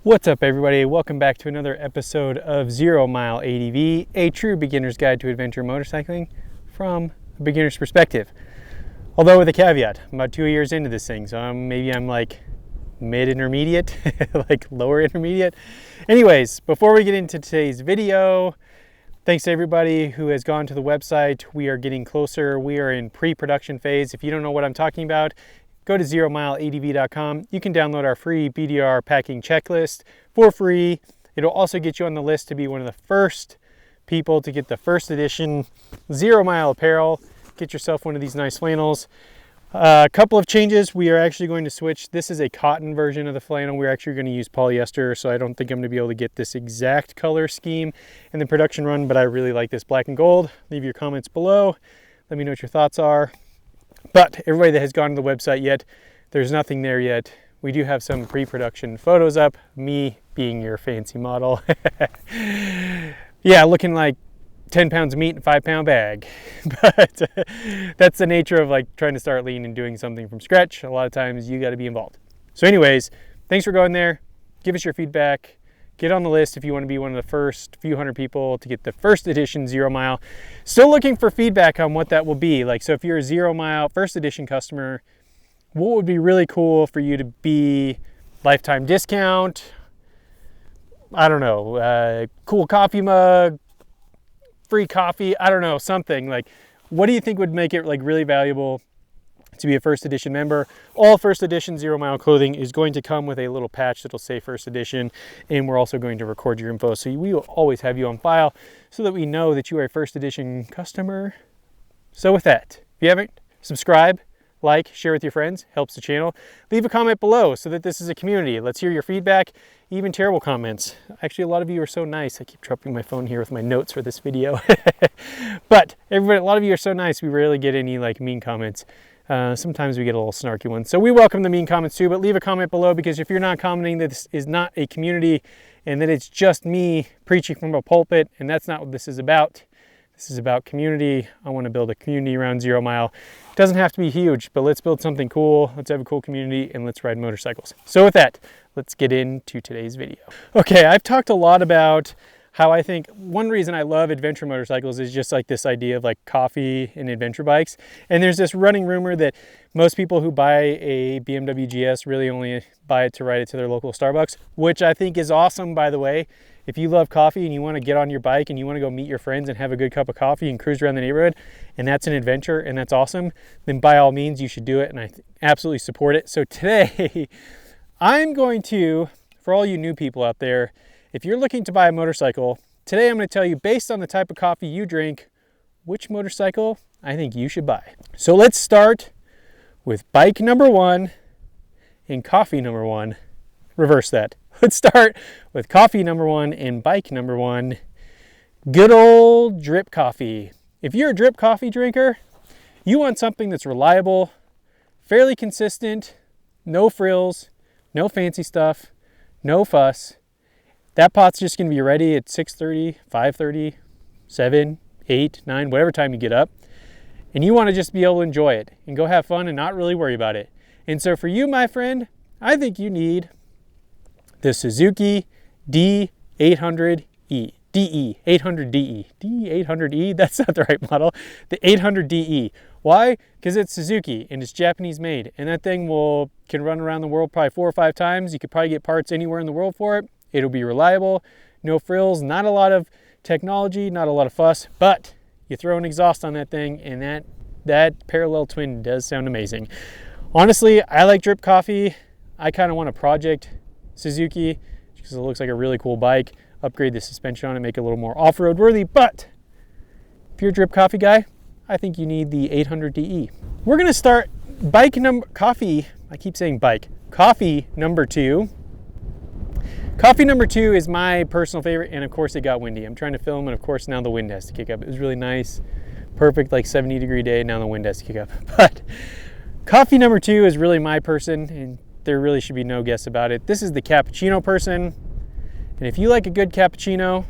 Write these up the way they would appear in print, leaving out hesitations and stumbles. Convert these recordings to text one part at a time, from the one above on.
What's up, everybody? Welcome back to another episode of 0 Mile ADV, a true beginner's guide to adventure motorcycling from a beginner's perspective. Although with a caveat, I'm about 2 years into this thing, so maybe I'm like mid-intermediate, like lower intermediate. Anyways, before we get into today's video, thanks to everybody who has gone to the website. We are getting closer. We are in pre-production phase. If you don't know what I'm talking about, go to 0mileadv.com. You can download our free BDR packing checklist for free. It'll also get you on the list to be one of the first people to get the first edition 0 Mile apparel. Get yourself one of these nice flannels. A couple of changes. We are actually going to switch. This is a cotton version of the flannel. We're actually going to use polyester, so I don't think I'm going to be able to get this exact color scheme in the production run, but I really like this black and gold. Leave your comments below. Let me know what your thoughts are. But everybody that has gone to the website yet, there's nothing there yet. We do have some pre-production photos up, me being your fancy model. Yeah, looking like 10 pounds of meat in a 5-pound bag. But that's the nature of like trying to start lean and doing something from scratch. A lot of times you got to be involved. So anyways, thanks for going there. Give us your feedback. Get on the list if you want to be one of the first few hundred people to get the first edition 0 Mile. Still looking for feedback on what that will be. Like, so if you're a 0 Mile first edition customer, what would be really cool for you to be? Lifetime discount, I don't know, cool coffee mug, free coffee, I don't know, something. Like, what do you think would make it like really valuable to be a first edition member? All first edition 0 Mile clothing is going to come with a little patch that'll say first edition, and we're also going to record your info, so we will always have you on file so that we know that you are a first edition customer. So with that, if you haven't, subscribe, like, share with your friends, helps the channel. Leave a comment below so that this is a community. Let's hear your feedback, even terrible comments. Actually, a lot of you are so nice. I keep dropping my phone here with my notes for this video. But everybody, a lot of you are so nice. We rarely get any like mean comments. Sometimes we get a little snarky ones. So we welcome the mean comments too, but leave a comment below, because if you're not commenting that this is not a community and that it's just me preaching from a pulpit, and that's not what this is about. This is about community. I want to build a community around 0 Mile. It doesn't have to be huge, but let's build something cool. Let's have a cool community and let's ride motorcycles. So with that, let's get into today's video. Okay, I've talked a lot about how I think one reason I love adventure motorcycles is just like this idea of like coffee and adventure bikes. And there's this running rumor that most people who buy a BMW GS really only buy it to ride it to their local Starbucks, which I think is awesome, by the way. If you love coffee and you want to get on your bike and you want to go meet your friends and have a good cup of coffee and cruise around the neighborhood, and that's an adventure and that's awesome, then by all means you should do it, and I absolutely support it. So today I'm going to, for all you new people out there, if you're looking to buy a motorcycle, today I'm going to tell you, based on the type of coffee you drink, which motorcycle I think you should buy. So let's start with bike number 1 and coffee number 1. Reverse that. Let's start with coffee number 1 and bike number 1. Good old drip coffee. If you're a drip coffee drinker, you want something that's reliable, fairly consistent, no frills, no fancy stuff, no fuss. That pot's just going to be ready at 6:30, 5:30, 7, 8, 9, whatever time you get up. And you want to just be able to enjoy it and go have fun and not really worry about it. And so for you, my friend, I think you need the Suzuki D800E. DE800DE. DE800E, that's not the right model. The 800DE. Why? Because it's Suzuki and it's Japanese made. And that thing can run around the world probably 4 or 5 times. You could probably get parts anywhere in the world for it. It'll be reliable, no frills, not a lot of technology, not a lot of fuss, but you throw an exhaust on that thing and that parallel twin does sound amazing. Honestly, I like drip coffee. I kind of want a project Suzuki because it looks like a really cool bike. Upgrade the suspension on it, make it a little more off-road worthy, but if you're a drip coffee guy, I think you need the 800DE. We're gonna start coffee number 2. Coffee number 2 is my personal favorite, and of course it got windy. I'm trying to film, and of course now the wind has to kick up. It was really nice, perfect, like 70-degree day, now the wind has to kick up. But coffee number 2 is really my person, and there really should be no guess about it. This is the cappuccino person, and if you like a good cappuccino,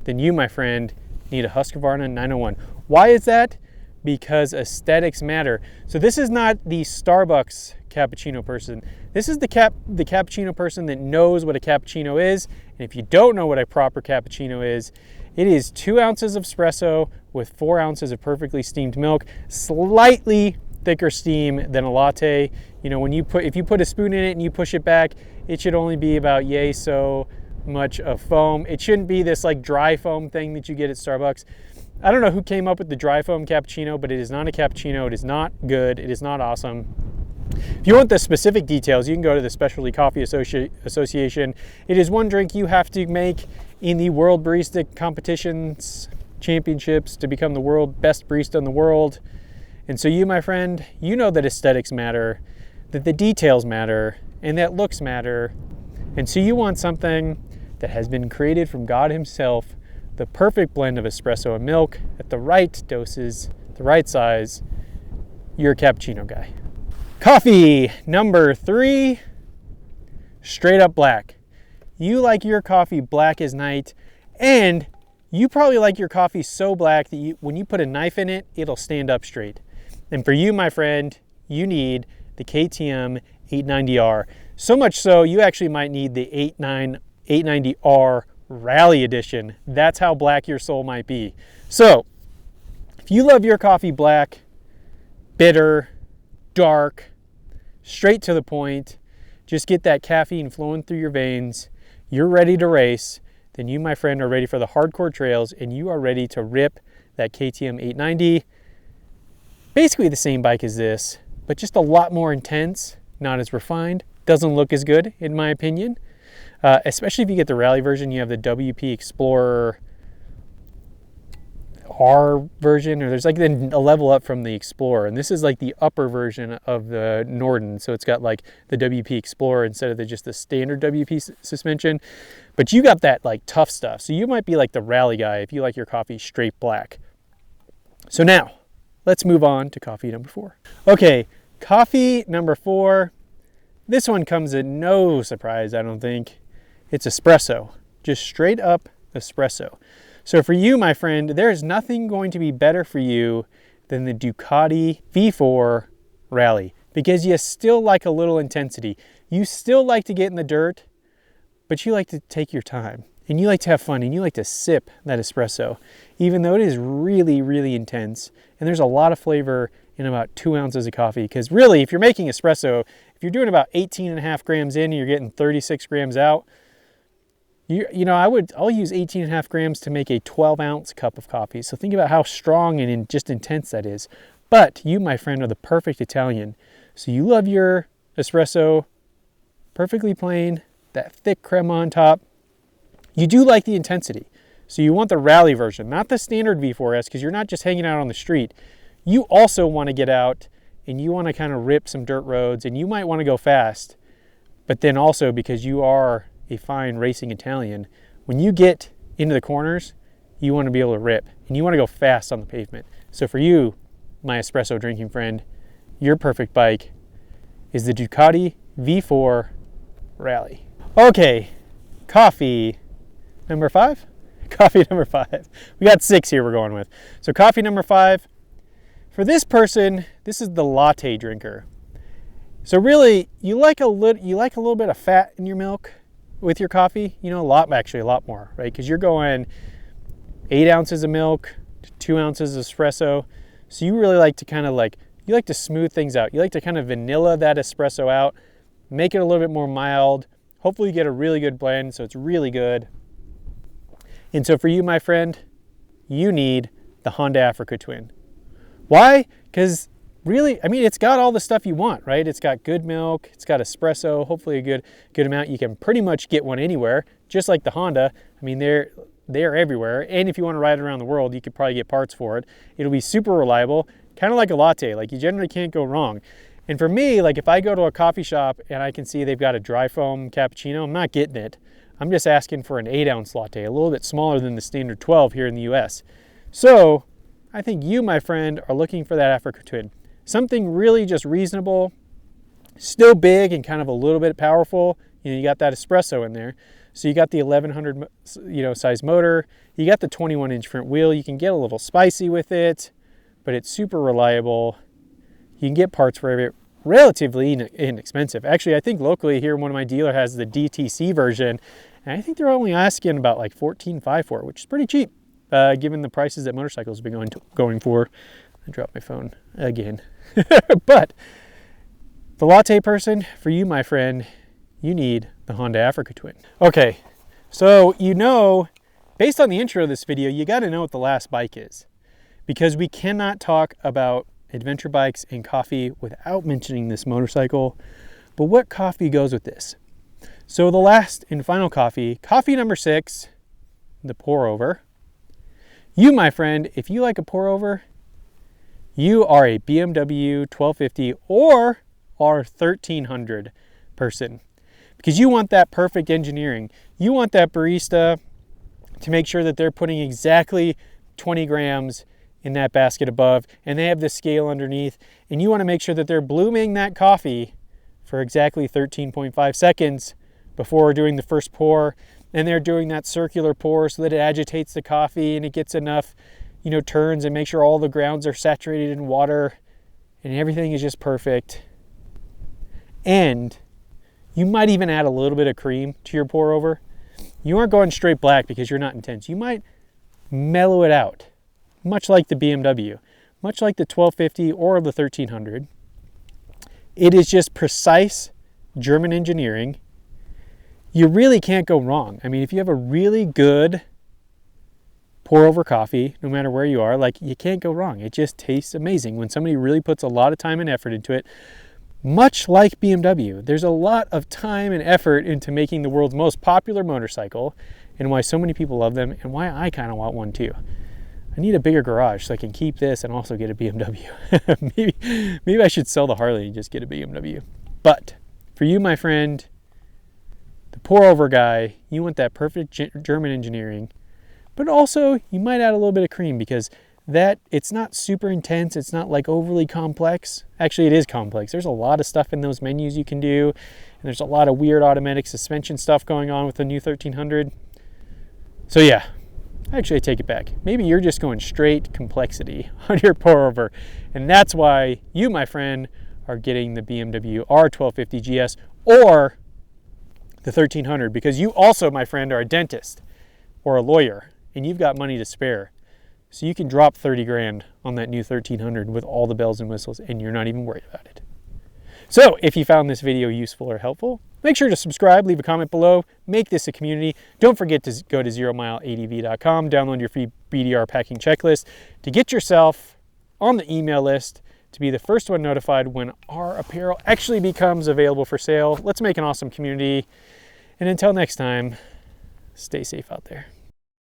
then you, my friend, need a Husqvarna 901. Why is that? Because aesthetics matter. So this is not the Starbucks cappuccino person. This is the cappuccino person that knows what a cappuccino is. And if you don't know what a proper cappuccino is, it is 2 ounces of espresso with 4 ounces of perfectly steamed milk, slightly thicker steam than a latte. You know, if you put a spoon in it and you push it back, it should only be about yay so much of foam. It shouldn't be this like dry foam thing that you get at Starbucks. I don't know who came up with the dry foam cappuccino, but it is not a cappuccino. It is not good. It is not awesome. If you want the specific details, you can go to the Specialty Coffee Association. It is one drink you have to make in the World Barista Competitions Championships to become the world best barista in the world. And so you, my friend, you know that aesthetics matter, that the details matter, and that looks matter. And so you want something that has been created from God himself, the perfect blend of espresso and milk at the right doses, the right size. You're a cappuccino guy. Coffee number 3, straight up black. You like your coffee black as night, and you probably like your coffee so black that when you put a knife in it, it'll stand up straight. And for you, my friend, you need the KTM 890R. So much so, you actually might need the 890R Rally Edition. That's how black your soul might be. So, if you love your coffee black, bitter, dark, straight to the point, just get that caffeine flowing through your veins, you're ready to race, then you, my friend, are ready for the hardcore trails, and you are ready to rip that KTM 890. Basically the same bike as this, but just a lot more intense, not as refined. Doesn't look as good, in my opinion. Especially if you get the rally version, you have the WP Explorer R version, or there's like a level up from the Explorer, and this is like the upper version of the Norden, so it's got like the WP Explorer instead of just the standard WP suspension. But you got that like tough stuff, so you might be like the rally guy if you like your coffee straight black. So now let's move on to coffee number 4. Okay, coffee number 4. This one comes at no surprise, I don't think. It's espresso, just straight up espresso. So for you, my friend, there's nothing going to be better for you than the Ducati V4 Rally, because you still like a little intensity. You still like to get in the dirt, but you like to take your time, and you like to have fun, and you like to sip that espresso, even though it is really, really intense. And there's a lot of flavor in about 2 ounces of coffee, because really, if you're making espresso, if you're doing about 18.5 grams in and you're getting 36 grams out, you know, I'll use 18.5 grams to make a 12-ounce cup of coffee. So think about how strong and just intense that is. But you, my friend, are the perfect Italian. So you love your espresso perfectly plain, that thick crema on top. You do like the intensity. So you want the rally version, not the standard V4S, because you're not just hanging out on the street. You also want to get out and you want to kind of rip some dirt roads, and you might want to go fast. But then also, because you are a fine racing Italian, when you get into the corners, you want to be able to rip, and you want to go fast on the pavement. So for you, my espresso drinking friend, your perfect bike is the Ducati V4 Rally. Okay, coffee number 5. Coffee number 5. We got 6 here we're going with. So coffee number 5. For this person, this is the latte drinker. So really, you like a little bit of fat in your milk with your coffee. You know, a lot more, right? Because you're going 8 ounces of milk to 2 ounces of espresso. So you really like to kind of you like to smooth things out. You like to kind of vanilla that espresso out, make it a little bit more mild. Hopefully you get a really good blend, so it's really good. And so for you, my friend, you need the Honda Africa Twin. Why? Because really, I mean, it's got all the stuff you want, right? It's got good milk, it's got espresso, hopefully a good amount. You can pretty much get one anywhere, just like the Honda. I mean, they're everywhere. And if you want to ride around the world, you could probably get parts for it. It'll be super reliable, kind of like a latte. Like, you generally can't go wrong. And for me, like, if I go to a coffee shop and I can see they've got a dry foam cappuccino, I'm not getting it. I'm just asking for an 8-ounce latte, a little bit smaller than the standard 12 here in the US. So I think you, my friend, are looking for that Africa Twin. Something really just reasonable, still big and kind of a little bit powerful. You know, you got that espresso in there. So you got the 1100, size motor. You got the 21-inch front wheel. You can get a little spicy with it, but it's super reliable. You can get parts for relatively inexpensive. Actually, I think locally here, one of my dealer has the DTC version, and I think they're only asking about like $14,500 for it, which is pretty cheap, given the prices that motorcycles have been going for. I dropped my phone again. But the latte person, for you, my friend, you need the Honda Africa Twin. Okay, so based on the intro of this video, you got to know what the last bike is, because we cannot talk about adventure bikes and coffee without mentioning this motorcycle. But what coffee goes with this? So the last and final coffee number 6, the pour over. You, my friend, if you like a pour over, you are a BMW 1250 or R1300 person, because you want that perfect engineering. You want that barista to make sure that they're putting exactly 20 grams in that basket above, and they have the scale underneath, and you want to make sure that they're blooming that coffee for exactly 13.5 seconds before doing the first pour, and they're doing that circular pour so that it agitates the coffee and it gets enough, turns, and make sure all the grounds are saturated in water and everything is just perfect. And you might even add a little bit of cream to your pour over. You aren't going straight black because you're not intense. You might mellow it out, much like the BMW, much like the 1250 or the 1300. It is just precise German engineering. You really can't go wrong. I mean, if you have a really good pour over coffee, no matter where you are, you can't go wrong. It just tastes amazing when somebody really puts a lot of time and effort into it. Much like BMW, there's a lot of time and effort into making the world's most popular motorcycle, and why so many people love them, and why I kind of want one too. I need a bigger garage so I can keep this and also get a BMW. maybe I should sell the Harley and just get a BMW. But for you, my friend, the pour over guy, you want that perfect German engineering, but also you might add a little bit of cream, because it's not super intense. It's not like overly complex. Actually, it is complex. There's a lot of stuff in those menus you can do, and there's a lot of weird automatic suspension stuff going on with the new 1300. So yeah, actually I take it back. Maybe you're just going straight complexity on your pour over, and that's why you, my friend, are getting the BMW R1250 GS or the 1300, because you also, my friend, are a dentist or a lawyer, and you've got money to spare. So you can drop 30 grand on that new 1300 with all the bells and whistles, and you're not even worried about it. So if you found this video useful or helpful, make sure to subscribe, leave a comment below, make this a community. Don't forget to go to zeromileadv.com, download your free BDR packing checklist to get yourself on the email list to be the first one notified when our apparel actually becomes available for sale. Let's make an awesome community. And until next time, stay safe out there.